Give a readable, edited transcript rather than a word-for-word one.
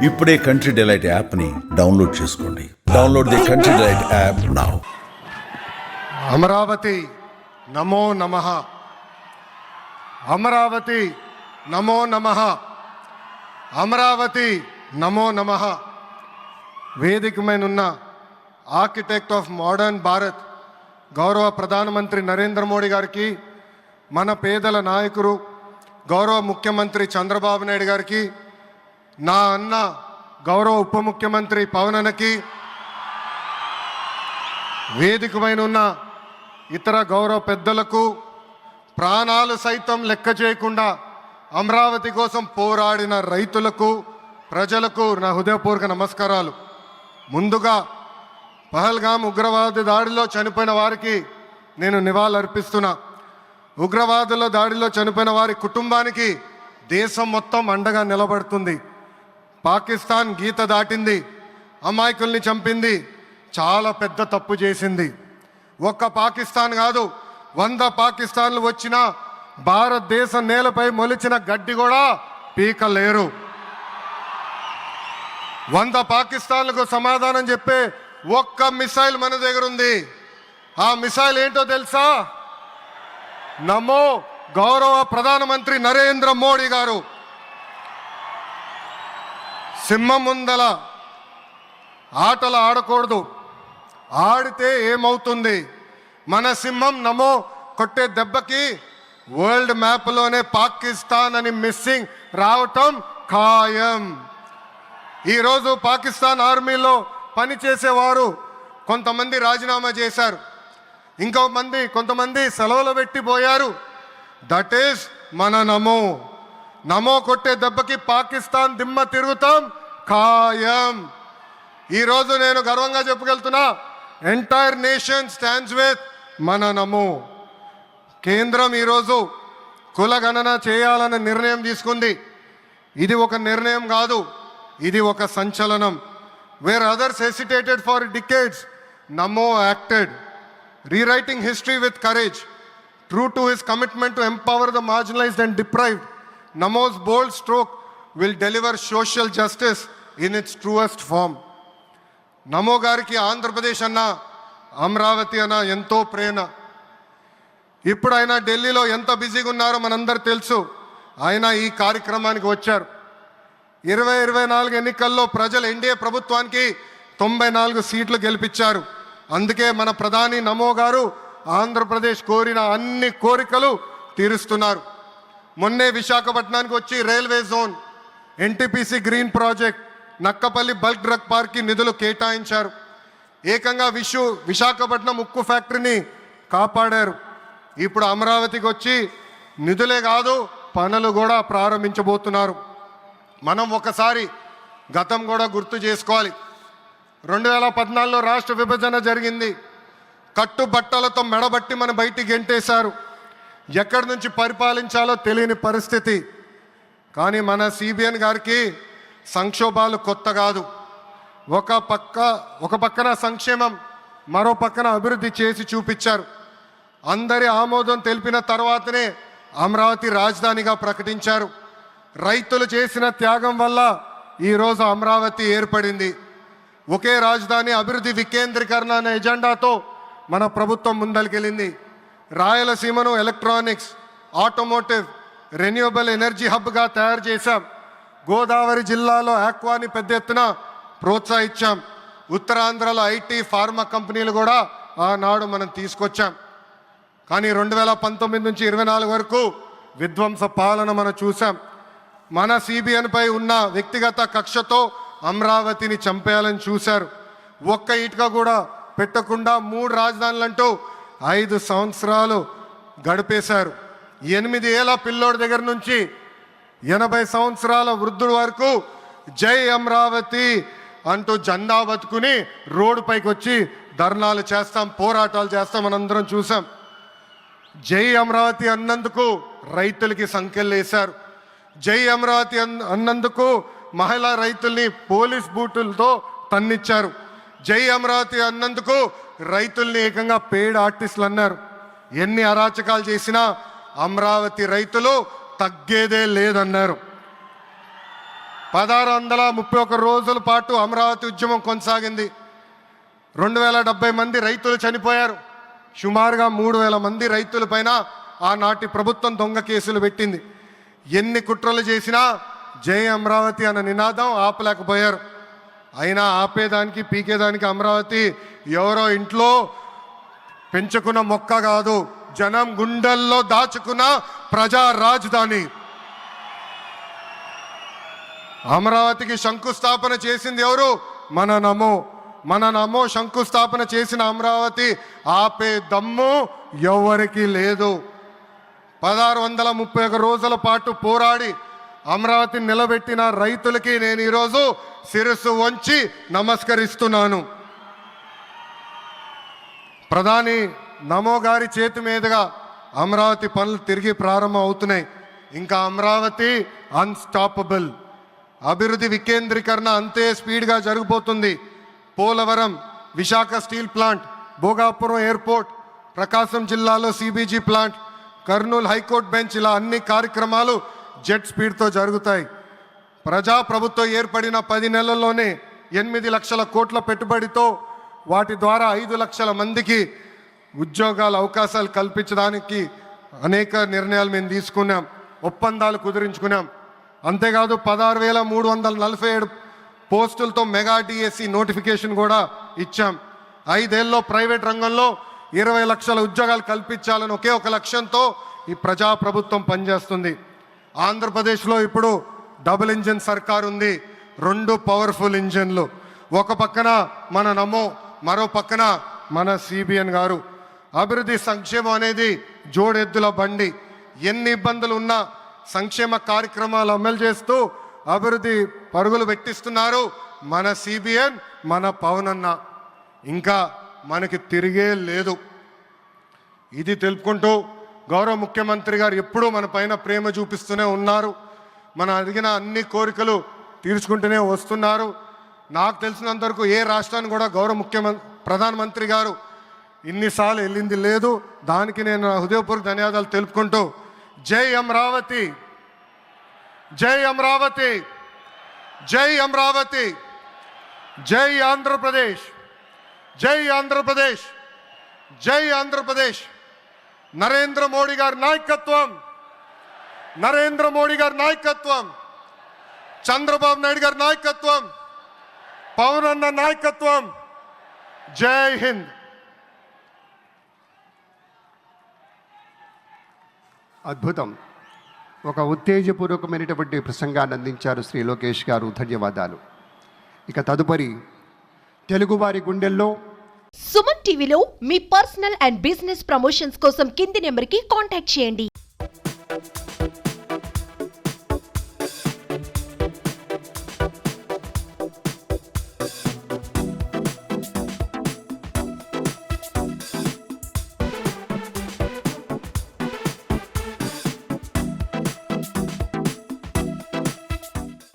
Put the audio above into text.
ఇప్పుడే country delight యాప్ని download చేసుకోండి. Download the country delight app now. Amaravati నమో నమః. అమరావతి నమో నమః. అమరావతి నమో నమః. వేదిక మీద ఆర్కిటెక్ట్ ఆఫ్ మోడర్న్ భారత్ గౌరవ ప్రధానమంత్రి నరేంద్ర మోడీ గారికి, మన పేదల నాయకుడు గౌరవ ముఖ్యమంత్రి చంద్రబాబు నాయుడు గారికి, నా అన్న గౌరవ ఉప ముఖ్యమంత్రి పవన్ అన్నకి, వేదిక పైన ఇతర గౌరవ పెద్దలకు, ప్రాణాలు సైతం లెక్క చేయకుండా అమరావతి కోసం పోరాడిన రైతులకు, ప్రజలకు నా హృదయపూర్వక నమస్కారాలు. ముందుగా పహల్గామ్ ఉగ్రవాద దాడిలో చనిపోయిన వారికి నేను నివాళులర్పిస్తున్నా. ఉగ్రవాదుల దాడిలో చనిపోయిన వారి కుటుంబానికి దేశం మొత్తం అండగా నిలబడుతుంది. పాకిస్తాన్ గీత దాటింది, అమాయకుల్ని చంపింది, చాలా పెద్ద తప్పు చేసింది. ఒక్క పాకిస్తాన్ కాదు, 100 పాకిస్తాన్లు వచ్చినా భారతదేశ నేలపై మొలిచిన గడ్డి కూడా పీకలేరు. 100 పాకిస్తాన్లకు సమాధానం చెప్పే ఒక్క మిసైల్ మన దగ్గర ఉంది. ఆ మిసైల్ ఏంటో తెలుసా? నమో గౌరవ ప్రధానమంత్రి నరేంద్ర మోడీ గారు. సింహం ముందల ఆటలు ఆడకూడదు, ఆడితే ఏమవుతుంది? మన సింహం నమో కొట్టే దెబ్బకి వరల్డ్ మ్యాప్లోనే పాకిస్తాన్ అని మిస్సింగ్ రావటం ఖాయం. ఈరోజు పాకిస్తాన్ ఆర్మీలో పనిచేసేవారు కొంతమంది రాజీనామా చేశారు, కొంతమంది సెలవులు పెట్టిపోయారు. దట్ ఈస్ మన నమో. నమో కొట్టే దెబ్బకి పాకిస్తాన్ దిమ్మ తిరుగుతాం ఖాయం. ఈరోజు నేను గర్వంగా చెప్పగలుగుతున్నా, ఎంటైర్ నేషన్ స్టాండ్స్ విత్ మన నమో. కేంద్రం ఈరోజు కులగణన చేయాలన్న నిర్ణయం తీసుకుంది. ఇది ఒక నిర్ణయం కాదు, ఇది ఒక సంచలనం. Wear others hesitated for decades, Namo acted, rewriting history with courage. True to his commitment to empower the marginalized and deprived, Namo's bold stroke will deliver social justice in its truest form. నమో గారికి ఆంధ్రప్రదేశ్ అన్న, అమరావతి అన్న ఎంతో ప్రేమ. ఇప్పుడు ఆయన ఢిల్లీలో ఎంత బిజీగా ఉన్నారో మనందరూ తెలుసు. ఆయన ఈ కార్యక్రమానికి వచ్చారు. 2024 ఎన్నికల్లో ప్రజలు ఎన్డీఏ ప్రభుత్వానికి 94 సీట్లు గెలిపించారు. అందుకే మన ప్రధాని నమో గారు ఆంధ్రప్రదేశ్ కోరిన అన్ని కోరికలు తీరుస్తున్నారు. మొన్నే విశాఖపట్నానికి వచ్చి railway zone, NTPC green project, Nakkapalli bulk drug పార్క్కి నిధులు కేటాయించారు. ఏకంగా విశాఖపట్నం ఉక్కు ఫ్యాక్టరీని కాపాడారు. ఇప్పుడు అమరావతికి వచ్చి నిధులే కాదు పనులు కూడా ప్రారంభించబోతున్నారు. మనం ఒకసారి గతం కూడా గుర్తు చేసుకోవాలి. 2014లో రాష్ట్ర విభజన జరిగింది. కట్టుబట్టలతో మెడబట్టి మన బయటికి గెంటేశారు. ఎక్కడి నుంచి పరిపాలించాలో తెలియని పరిస్థితి. కానీ మన సిబిఎన్ గారికి సంక్షోభాలు కొత్త కాదు. ఒక పక్కన సంక్షేమం, మరో పక్కన అభివృద్ధి చేసి చూపించారు. అందరి ఆమోదం తెలిపిన తర్వాతనే అమరావతి రాజధానిగా ప్రకటించారు. రైతులు చేసిన త్యాగం వల్ల ఈరోజు అమరావతి ఏర్పడింది. ఒకే రాజధాని, అభివృద్ధి వికేంద్రీకరణ అనే ఎజెండాతో మన ప్రభుత్వం ముందరికెళ్ళింది. రాయలసీమను ఎలక్ట్రానిక్స్, ఆటోమోటివ్, రెన్యూవబుల్ ఎనర్జీ హబ్గా తయారు చేశాం. గోదావరి జిల్లాలో ఆక్వాని పెద్ద ఎత్తున ప్రోత్సహించాం. ఉత్తరాంధ్రలో ఐటీ, ఫార్మా కంపెనీలు కూడా ఆనాడు మనం తీసుకొచ్చాం. కానీ 2019 నుంచి 24 వరకు విధ్వంస పాలన మనం చూసాం. మన సిబిఎన్పై ఉన్న వ్యక్తిగత కక్షతో అమరావతిని చంపేయాలని చూశారు. ఒక్క ఇటుక కూడా పెట్టకుండా 3 రాజధానులంటూ 5 సంవత్సరాలు గడిపేశారు. 8 ఏళ్ల పిల్లోడి దగ్గర నుంచి 80 సంవత్సరాల వృద్ధుల వరకు జై అమరావతి అంటూ జెండా బతుకుని రోడ్డు పైకి వచ్చి ధర్నాలు చేస్తాం, పోరాటాలు చేస్తాం, మనందరం చూసాం. జై అమరావతి అన్నందుకు రైతులకి సంఖ్యలు వేశారు. జై అమరావతి అన్నందుకు మహిళా రైతుల్ని పోలీస్ బూటులతో తన్నిచ్చారు. జై అమరావతి అన్నందుకు రైతుల్ని ఏకంగా పేడ్ ఆర్టిస్టులు అన్నారు. ఎన్ని అరాచకాలు చేసినా అమరావతి రైతులు తగ్గేదే లేదన్నారు. 1631 రోజుల పాటు అమరావతి ఉద్యమం కొనసాగింది. 2070 మంది రైతులు చనిపోయారు. సుమారుగా 3000 మంది రైతుల పైన ఆనాటి ప్రభుత్వం దొంగ కేసులు పెట్టింది. ఎన్ని కుట్రలు చేసినా జై అమరావతి అన్న నినాదం ఆపలేకపోయారు. అయినా ఆపేదానికి పీకేదానికి అమరావతి ఎవరో ఇంట్లో పెంచుకున్న మొక్క కాదు, జనం గుండెల్లో దాచుకున్న ప్రజా రాజధాని. అమరావతికి శంకుస్థాపన చేసింది ఎవరు? మన నమో శంకుస్థాపన చేసిన అమరావతి ఆపే దమ్ము ఎవరికి లేదు. 1631 రోజుల పాటు పోరాడి అమరావతిని నిలబెట్టిన రైతులకి నేను ఈరోజు శిరస్సు వంచి నమస్కరిస్తున్నాను. ప్రధాని నమో గారి చేతి మీదుగా అమరావతి పనులు తిరిగి ప్రారంభం అవుతున్నాయి. ఇంకా అమరావతి అన్స్టాపబుల్. అభివృద్ధి వికేంద్రీకరణ అంతే స్పీడ్గా జరిగిపోతుంది. Polavaram, Visakha steel plant, Bhogapuram airport, Prakasam జిల్లాలో CBG plant, Kurnool high court bench, ఇలా అన్ని కార్యక్రమాలు జెట్ స్పీడ్తో జరుగుతాయి. ప్రజాప్రభుత్వం ఏర్పడిన 10 నెలల్లోనే 8 లక్షల కోట్ల పెట్టుబడితో వాటి ద్వారా 5 లక్షల మందికి ఉద్యోగాల అవకాశాలు కల్పించడానికి అనేక నిర్ణయాలు మేము తీసుకున్నాం, ఒప్పందాలు కుదిరించుకున్నాం. అంతేకాదు 16,347 పోస్టులతో మెగా డిఎస్సి నోటిఫికేషన్ కూడా ఇచ్చాం. 5 ఏళ్ళలో ప్రైవేట్ రంగంలో 20 లక్షల ఉద్యోగాలు కల్పించాలని ఒకే ఒక లక్ష్యంతో ఈ ప్రజాప్రభుత్వం పనిచేస్తుంది. ఆంధ్రప్రదేశ్లో ఇప్పుడు డబుల్ ఇంజిన్ సర్కార్ ఉంది. 2 పవర్ఫుల్ ఇంజిన్లు. ఒక పక్కన మన నమో, మరో పక్కన మన సిబిఎన్ గారు. అభివృద్ధి సంక్షేమం అనేది జోడెద్దుల బండి. ఎన్ని ఇబ్బందులు ఉన్నా సంక్షేమ కార్యక్రమాలు అమలు చేస్తూ అభివృద్ధి పరుగులు పెట్టిస్తున్నారు మన సిబిఎన్, మన పవన్ అన్న. ఇంకా మనకి తిరిగే లేదు. ఇది తెలుపుకుంటూ గౌరవ ముఖ్యమంత్రి గారు ఎప్పుడూ మన పైన ప్రేమ చూపిస్తూనే ఉన్నారు. మనం అడిగిన అన్ని కోరికలు తీర్చుకుంటూనే వస్తున్నారు. నాకు తెలిసినంత వరకు ఏ రాష్ట్రాన్ని కూడా గౌరవ ప్రధానమంత్రి గారు ఇన్నిసార్లు వెళ్ళింది లేదు. దానికి నేను హృదయపూర్వక ధన్యవాదాలు తెలుపుకుంటూ జై అమరావతి, జై అమరావతి, జై అమరావతి, జై ఆంధ్రప్రదేశ్, జై ఆంధ్రప్రదేశ్, జై ఆంధ్రప్రదేశ్. నరేంద్ర మోడీ గారి నాయకత్వం, నరేంద్ర మోడీ గారి నాయకత్వం, చంద్రబాబు నాయుడు గారి నాయకత్వం, పవన్ అన్న నాయకత్వం. జై హింద్. అద్భుతం. ఒక ఉత్తేజపూర్వకమైనటువంటి ప్రసంగాన్ని అందించారు శ్రీ లోకేష్ గారు. ధన్యవాదాలు. ఇక తదుపరి తెలుగువారి గుండెల్లో సుమన్ టీవీలో మీ పర్సనల్ అండ్ బిజినెస్ ప్రమోషన్స్ కోసం కింది నెంబర్కి కాంటాక్ట్ చేయండి.